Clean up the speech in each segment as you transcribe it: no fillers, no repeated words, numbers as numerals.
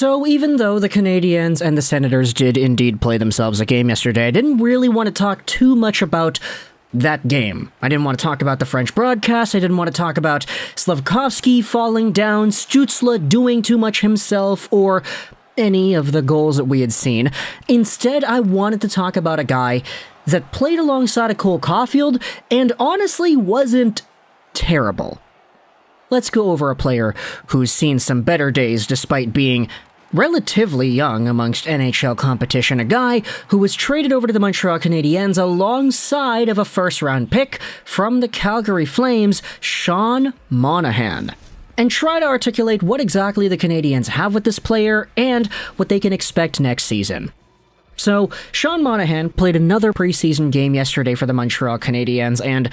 So even though the Canadiens and the Senators did indeed play themselves a game yesterday, I didn't really want to talk too much about that game. I didn't want to talk about the French broadcast. I didn't want to talk about Slafkovsky falling down, Stützle doing too much himself, or any of the goals that we had seen. Instead, I wanted to talk about a guy that played alongside of Cole Caulfield and honestly wasn't terrible. Let's go over a player who's seen some better days despite being relatively young amongst NHL competition, a guy who was traded over to the Montreal Canadiens alongside of a first-round pick from the Calgary Flames, Sean Monahan, and try to articulate what exactly the Canadiens have with this player and what they can expect next season. So, Sean Monahan played another preseason game yesterday for the Montreal Canadiens, and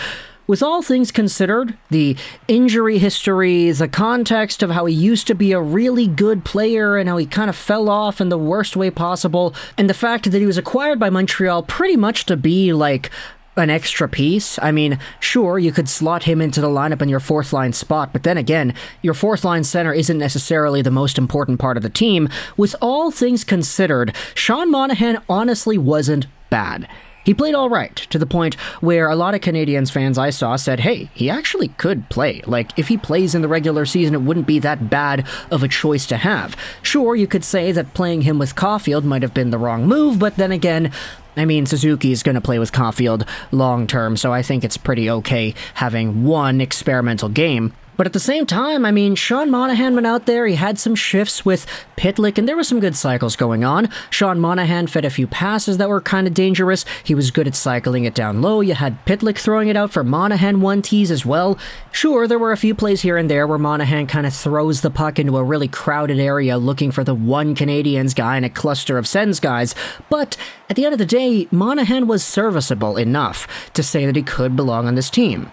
with all things considered, the injury history, the context of how he used to be a really good player and how he kind of fell off in the worst way possible, and the fact that he was acquired by Montreal pretty much to be like an extra piece. I mean, sure, you could slot him into the lineup in your fourth line spot, but then again, your fourth line center isn't necessarily the most important part of the team. With all things considered, Sean Monahan honestly wasn't bad. He played all right, to the point where a lot of Canadiens fans I saw said, hey, he actually could play. Like, if he plays in the regular season, it wouldn't be that bad of a choice to have. Sure, you could say that playing him with Caulfield might have been the wrong move, but then again, I mean, Suzuki's going to play with Caulfield long-term, so I think it's pretty okay having one experimental game. But at the same time, I mean, Sean Monahan went out there, he had some shifts with Pitlick, and there were some good cycles going on. Sean Monahan fed a few passes that were kind of dangerous. He was good at cycling it down low. You had Pitlick throwing it out for Monahan one-tees as well. Sure, there were a few plays here and there where Monahan kind of throws the puck into a really crowded area looking for the one Canadiens guy and a cluster of Sens guys, but at the end of the day, Monahan was serviceable enough to say that he could belong on this team.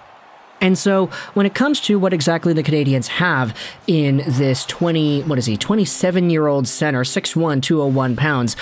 And so, when it comes to what exactly the Canadiens have in this 27-year-old center, 6'1", 201 pounds,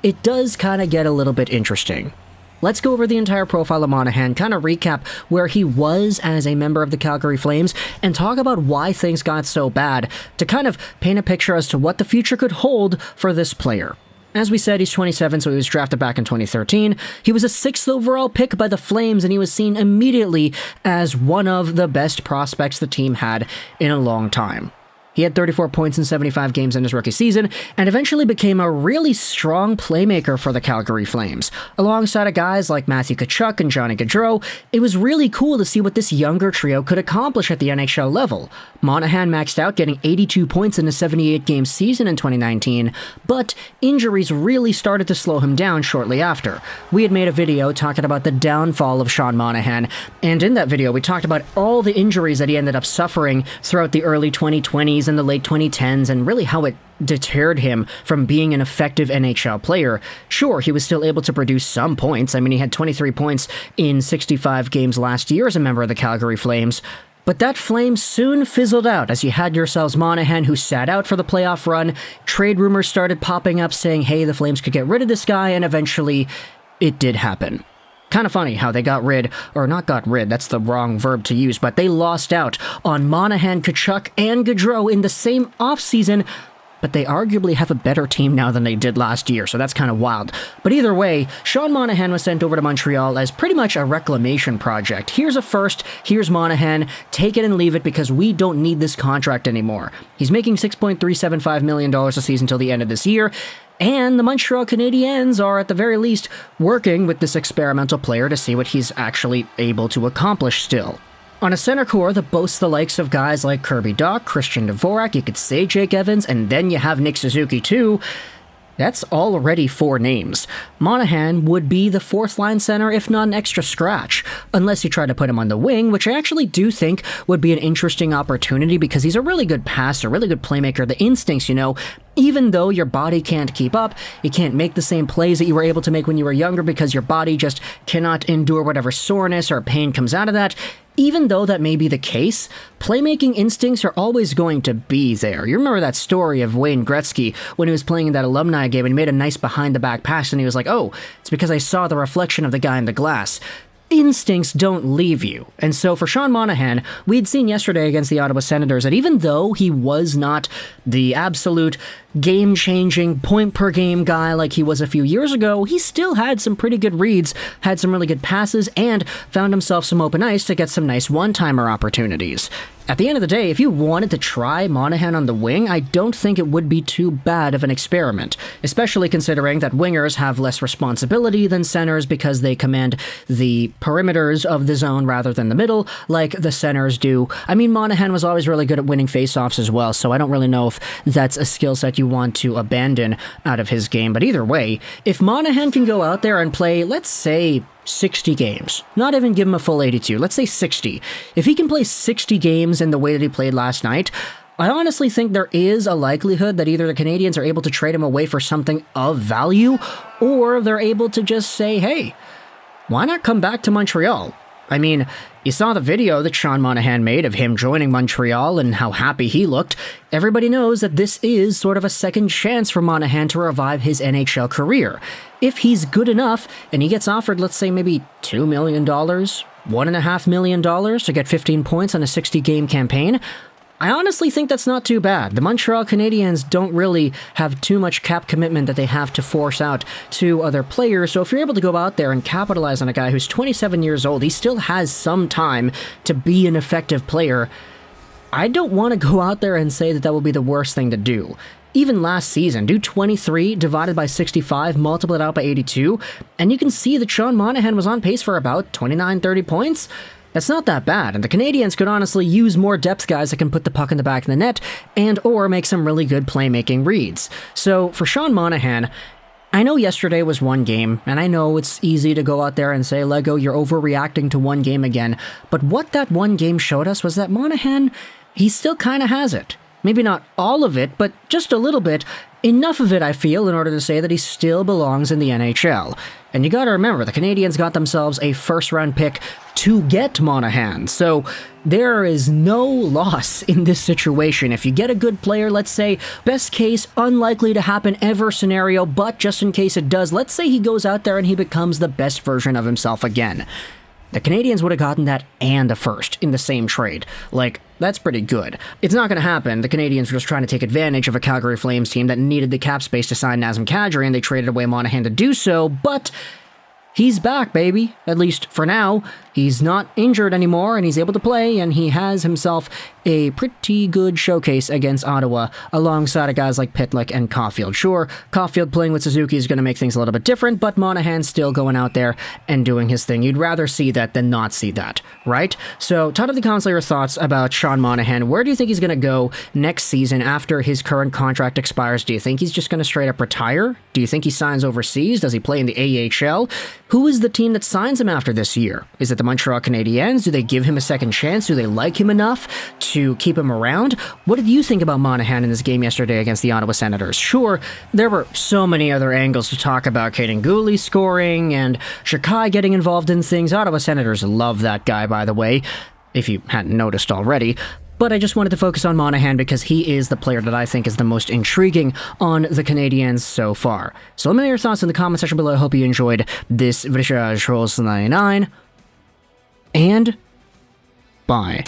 it does kind of get a little bit interesting. Let's go over the entire profile of Monahan, kind of recap where he was as a member of the Calgary Flames, and talk about why things got so bad, to kind of paint a picture as to what the future could hold for this player. As we said, he's 27, so he was drafted back in 2013. He was a 6th overall pick by the Flames, and he was seen immediately as one of the best prospects the team had in a long time. He had 34 points in 75 games in his rookie season, and eventually became a really strong playmaker for the Calgary Flames. Alongside of guys like Mateychuk and Johnny Gaudreau, it was really cool to see what this younger trio could accomplish at the NHL level. Monahan maxed out, getting 82 points in a 78-game season in 2019, but injuries really started to slow him down shortly after. We had made a video talking about the downfall of Sean Monahan, and in that video we talked about all the injuries that he ended up suffering throughout the early 2020s and the late 2010s, and really how it deterred him from being an effective NHL player. Sure, he was still able to produce some points. I mean, he had 23 points in 65 games last year as a member of the Calgary Flames. But that flame soon fizzled out as you had yourselves Monahan, who sat out for the playoff run. Trade rumors started popping up saying, hey, the Flames could get rid of this guy, and eventually it did happen. Kind of funny how they got rid, or not got rid, that's the wrong verb to use, but they lost out on Monahan, Tkachuk, and Gaudreau in the same offseason, but they arguably have a better team now than they did last year, so that's kind of wild. But either way, Sean Monahan was sent over to Montreal as pretty much a reclamation project. Here's a first, here's Monahan, take it and leave it because we don't need this contract anymore. He's making $6.375 million a season until the end of this year, and the Montreal Canadiens are, at the very least, working with this experimental player to see what he's actually able to accomplish still. On a center core that boasts the likes of guys like Kirby Dach, Christian Dvorak, you could say Jake Evans, and then you have Nick Suzuki too, that's already 4 names. Monahan would be the fourth-line center, if not an extra scratch, unless you try to put him on the wing, which I actually do think would be an interesting opportunity because he's a really good passer, really good playmaker. The instincts, even though your body can't keep up, you can't make the same plays that you were able to make when you were younger because your body just cannot endure whatever soreness or pain comes out of that. Even though that may be the case, playmaking instincts are always going to be there. You remember that story of Wayne Gretzky when he was playing in that alumni game and he made a nice behind-the-back pass and he was like, oh, it's because I saw the reflection of the guy in the glass. Instincts don't leave you. And so for Sean Monahan, we'd seen yesterday against the Ottawa Senators that even though he was not the absolute game-changing, point-per-game guy like he was a few years ago, he still had some pretty good reads, had some really good passes, and found himself some open ice to get some nice one-timer opportunities. At the end of the day, if you wanted to try Monahan on the wing, I don't think it would be too bad of an experiment, especially considering that wingers have less responsibility than centers because they command the perimeters of the zone rather than the middle, like the centers do. I mean, Monahan was always really good at winning faceoffs as well, so I don't really know if that's a skill set you want to abandon out of his game, but either way, if Monahan can go out there and play, let's say, 60 games. Not even give him a full 82. Let's say 60. If he can play 60 games in the way that he played last night, I honestly think there is a likelihood that either the Canadiens are able to trade him away for something of value, or they're able to just say, hey, why not come back to Montreal? I mean, you saw the video that Sean Monahan made of him joining Montreal and how happy he looked. Everybody knows that this is sort of a second chance for Monahan to revive his NHL career. If he's good enough and he gets offered, let's say, maybe $2 million, $1.5 million to get 15 points on a 60-game campaign, I honestly think that's not too bad. The Montreal Canadiens don't really have too much cap commitment that they have to force out to other players, so if you're able to go out there and capitalize on a guy who's 27 years old, he still has some time to be an effective player. I don't want to go out there and say that that will be the worst thing to do. Even last season, do 23 divided by 65, multiply it out by 82, and you can see that Sean Monahan was on pace for about 29-30 points. That's not that bad, and the Canadiens could honestly use more depth guys that can put the puck in the back of the net and or make some really good playmaking reads. So for Sean Monahan, I know yesterday was one game, and I know it's easy to go out there and say, Lego, you're overreacting to one game again, but what that one game showed us was that Monahan, he still kind of has it. Maybe not all of it, but just a little bit. Enough of it, I feel, in order to say that he still belongs in the NHL. And you gotta remember, the Canadiens got themselves a first-round pick to get Monahan, so there is no loss in this situation. If you get a good player, let's say, best case, unlikely to happen ever scenario, but just in case it does, let's say he goes out there and he becomes the best version of himself again. The Canadiens would have gotten that and a first in the same trade. Like, that's pretty good. It's not going to happen. The Canadiens were just trying to take advantage of a Calgary Flames team that needed the cap space to sign Nazar Kadri, and they traded away Monahan to do so, but he's back, baby. At least for now. He's not injured anymore, and he's able to play, and he has himself a pretty good showcase against Ottawa, alongside of guys like Pitlick and Caulfield. Sure, Caulfield playing with Suzuki is going to make things a little bit different, but Monahan's still going out there and doing his thing. You'd rather see that than not see that, right? So, talk to the comments your thoughts about Sean Monahan. Where do you think he's going to go next season after his current contract expires? Do you think he's just going to straight up retire? Do you think he signs overseas? Does he play in the AHL? Who is the team that signs him after this year? Is it the Montreal Canadiens? Do they give him a second chance? Do they like him enough to keep him around? What did you think about Monahan in this game yesterday against the Ottawa Senators? Sure, there were so many other angles to talk about. Caden Cooley scoring and Juraj getting involved in things. Ottawa Senators love that guy, by the way, if you hadn't noticed already. But I just wanted to focus on Monahan because he is the player that I think is the most intriguing on the Canadiens so far. So let me know your thoughts in the comment section below. I hope you enjoyed this Juraj Rolls 99. And bye.